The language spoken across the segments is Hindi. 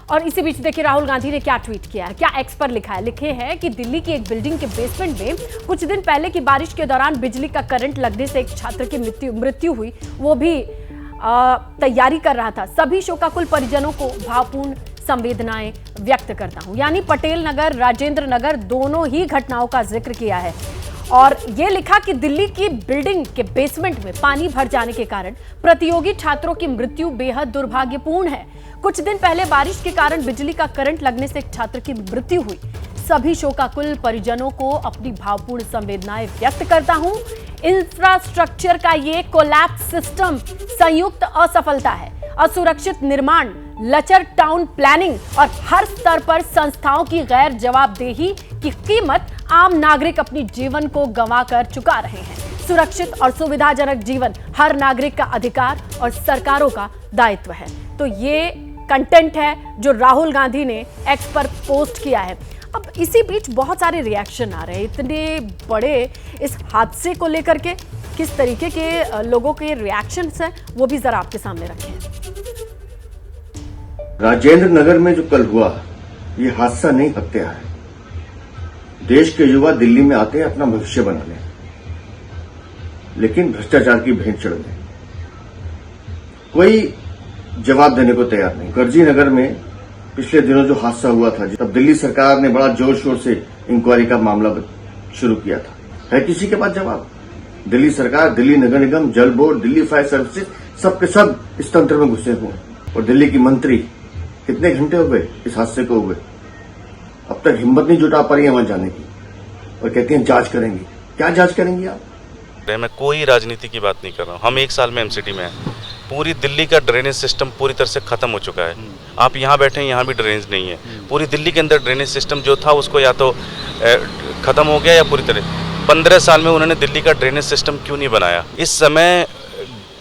और इसी बीच देखिए राहुल गांधी ने क्या ट्वीट किया है, क्या एक्स पर लिखा है। लिखे हैं कि दिल्ली की एक बिल्डिंग के बेसमेंट में कुछ दिन पहले की बारिश के दौरान बिजली का करंट लगने से एक छात्र की मृत्यु हुई, वो भी तैयारी कर रहा था। सभी शोकाकुल परिजनों को भावपूर्ण संवेदनाएं व्यक्त करता हूं। यानी पटेल नगर, राजेंद्र नगर दोनों ही घटनाओं का जिक्र किया है और ये लिखा कि दिल्ली की बिल्डिंग के बेसमेंट में पानी भर जाने के कारण प्रतियोगी छात्रों की मृत्यु बेहद दुर्भाग्यपूर्ण है। कुछ दिन पहले बारिश के कारण बिजली का करंट लगने से एक छात्र की मृत्यु हुई। सभी शोकाकुल परिजनों को अपनी भावपूर्ण संवेदनाएं व्यक्त करता हूं। इंफ्रास्ट्रक्चर का ये कोलैप्स सिस्टम संयुक्त असफलता है। असुरक्षित निर्माण, लचर टाउन प्लानिंग और हर स्तर पर संस्थाओं की गैर जवाबदेही की कीमत आम नागरिक अपनी जीवन को गंवा कर चुका रहे हैं। सुरक्षित और सुविधाजनक जीवन हर नागरिक का अधिकार और सरकारों का दायित्व है। तो ये कंटेंट है जो राहुल गांधी ने एक्स पर पोस्ट किया है। अब इसी बीच बहुत सारे रिएक्शन आ रहे हैं इतने बड़े इस हादसे को लेकर के। किस तरीके के लोगों के रिएक्शंस हैं वो भी जरा आपके सामने रखे हैं। राजेंद्र नगर में जो कल हुआ ये हादसा नहीं, हत्या है। देश के युवा दिल्ली में आते हैं अपना भविष्य बनाने, लेकिन भ्रष्टाचार की भेंट चढ़ने कोई जवाब देने को तैयार नहीं। गर्जी नगर में पिछले दिनों जो हादसा हुआ था, तब दिल्ली सरकार ने बड़ा जोर शोर से इंक्वायरी का मामला शुरू किया था। है किसी के पास जवाब? दिल्ली सरकार, दिल्ली नगर निगम, जल बोर्ड, दिल्ली फायर सर्विसेज, सबके सब इस तंत्र में घुसे हुए हैं। और दिल्ली की मंत्री कितने घंटे हो गए इस हादसे को हुए, अब तक हिम्मत नहीं जुटा पा रही है वहां जाने की और कहती हैं जांच करेंगी। क्या जांच करेंगी आप? मैं कोई राजनीति की बात नहीं कर रहा हूँ। हम 1 साल में एमसीटी में हैं। पूरी दिल्ली का ड्रेनेज सिस्टम पूरी तरह से खत्म हो चुका है। आप यहाँ बैठे हैं, यहाँ भी ड्रेनेज नहीं है। पूरी दिल्ली के अंदर ड्रेनेज सिस्टम जो था उसको या तो खत्म हो गया या पूरी तरह। 15 साल में उन्होंने दिल्ली का ड्रेनेज सिस्टम क्यों नहीं बनाया? इस समय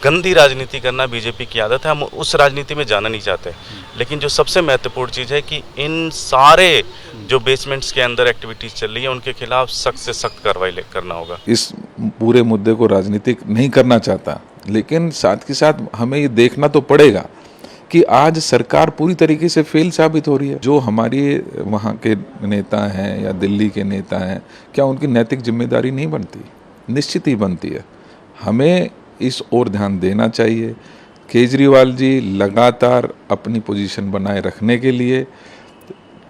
गंदी राजनीति करना बीजेपी की आदत है। हम उस राजनीति में जाना नहीं चाहते। लेकिन जो सबसे महत्वपूर्ण चीज़ है कि इन सारे जो बेसमेंट्स के अंदर एक्टिविटीज चल रही है उनके खिलाफ सख्त से सख्त कार्रवाई करना होगा। इस पूरे मुद्दे को राजनीतिक नहीं करना चाहता, लेकिन साथ के साथ हमें ये देखना तो पड़ेगा कि आज सरकार पूरी तरीके से फेल साबित हो रही है। जो हमारी वहाँ के नेता हैं या दिल्ली के नेता हैं, क्या उनकी नैतिक जिम्मेदारी नहीं बनती? निश्चित ही बनती है। हमें इस ओर ध्यान देना चाहिए। केजरीवाल जी लगातार अपनी पोजीशन बनाए रखने के लिए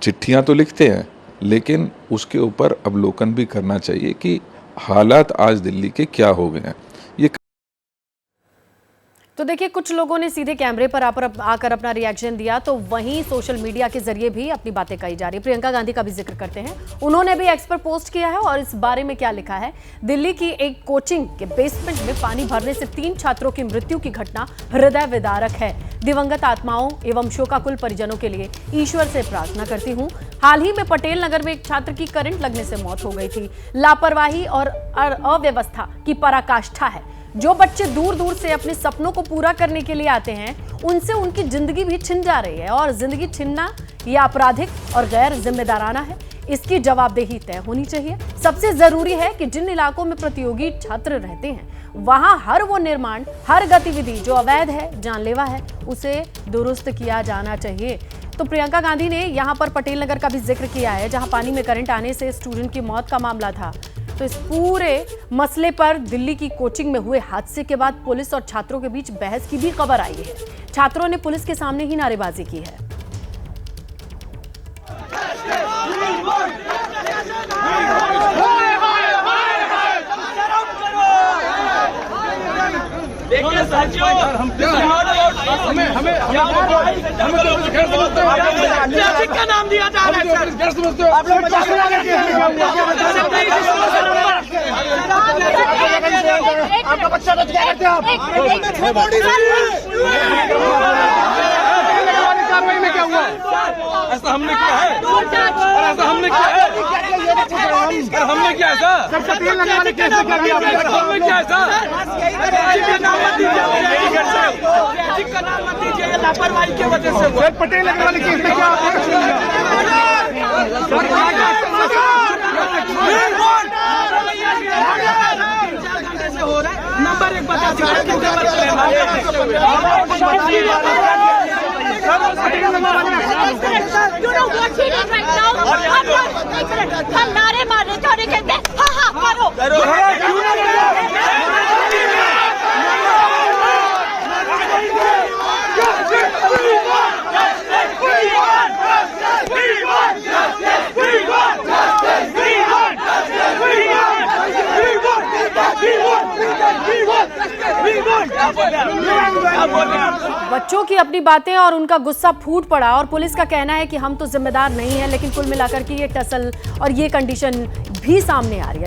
चिट्ठियां तो लिखते हैं, लेकिन उसके ऊपर अवलोकन भी करना चाहिए कि हालात आज दिल्ली के क्या हो गए हैं। ये तो देखिए कुछ लोगों ने सीधे कैमरे पर आकर अपना रिएक्शन दिया, तो वहीं सोशल मीडिया के जरिए भी अपनी बातें कही जा रही है। प्रियंका गांधी का भी जिक्र करते हैं। उन्होंने भी एक्स पर पोस्ट किया है और इस बारे में क्या लिखा है। दिल्ली की एक कोचिंग के बेसमेंट में पानी भरने से 3 छात्रों की मृत्यु की घटना हृदय विदारक है। दिवंगत आत्माओं एवं शोकाकुल परिजनों के लिए ईश्वर से प्रार्थना करती हूँ। हाल ही में पटेल नगर में एक छात्र की करंट लगने से मौत हो गई थी। लापरवाही और अव्यवस्था की पराकाष्ठा है। जो बच्चे दूर दूर से अपने सपनों को पूरा करने के लिए आते हैं, उनसे उनकी जिंदगी भी छिन जा रही है और जिंदगी छीनना यह आपराधिक और गैर जिम्मेदाराना है। इसकी जवाबदेही तय होनी चाहिए। सबसे जरूरी है कि जिन इलाकों में प्रतियोगी छात्र रहते हैं वहां हर वो निर्माण, हर गतिविधि जो अवैध है, जानलेवा है, उसे दुरुस्त किया जाना चाहिए। तो प्रियंका गांधी ने यहां पर पटेल नगर का भी जिक्र किया है, जहां पानी में करंट आने से स्टूडेंट की मौत का मामला था। तो इस पूरे मसले पर दिल्ली की कोचिंग में हुए हादसे के बाद पुलिस और छात्रों के बीच बहस की भी खबर आई है। छात्रों ने पुलिस के सामने ही नारेबाजी की है। का नाम दिया जा रहा है सर। आप लोग आपका बच्चा बच गया करते आप कार्रवाई में क्या हुआ? ऐसा हमने किया है? ऐसा हमने किया है? हमने क्या ऐसा? हमने क्या ऐसा? लापरवाही की वजह से पटेल नगर वाले केस में क्या हो रहा है? नंबर 1 बता दीजिए। You know what he did right now? हम नारे मार रहे थे और ये कहते हैं हाँ हाँ करो। बच्चों की अपनी बातें और उनका गुस्सा फूट पड़ा और पुलिस का कहना है कि हम तो जिम्मेदार नहीं है, लेकिन कुल मिलाकर के ये टसल और ये कंडीशन भी सामने आ रही है।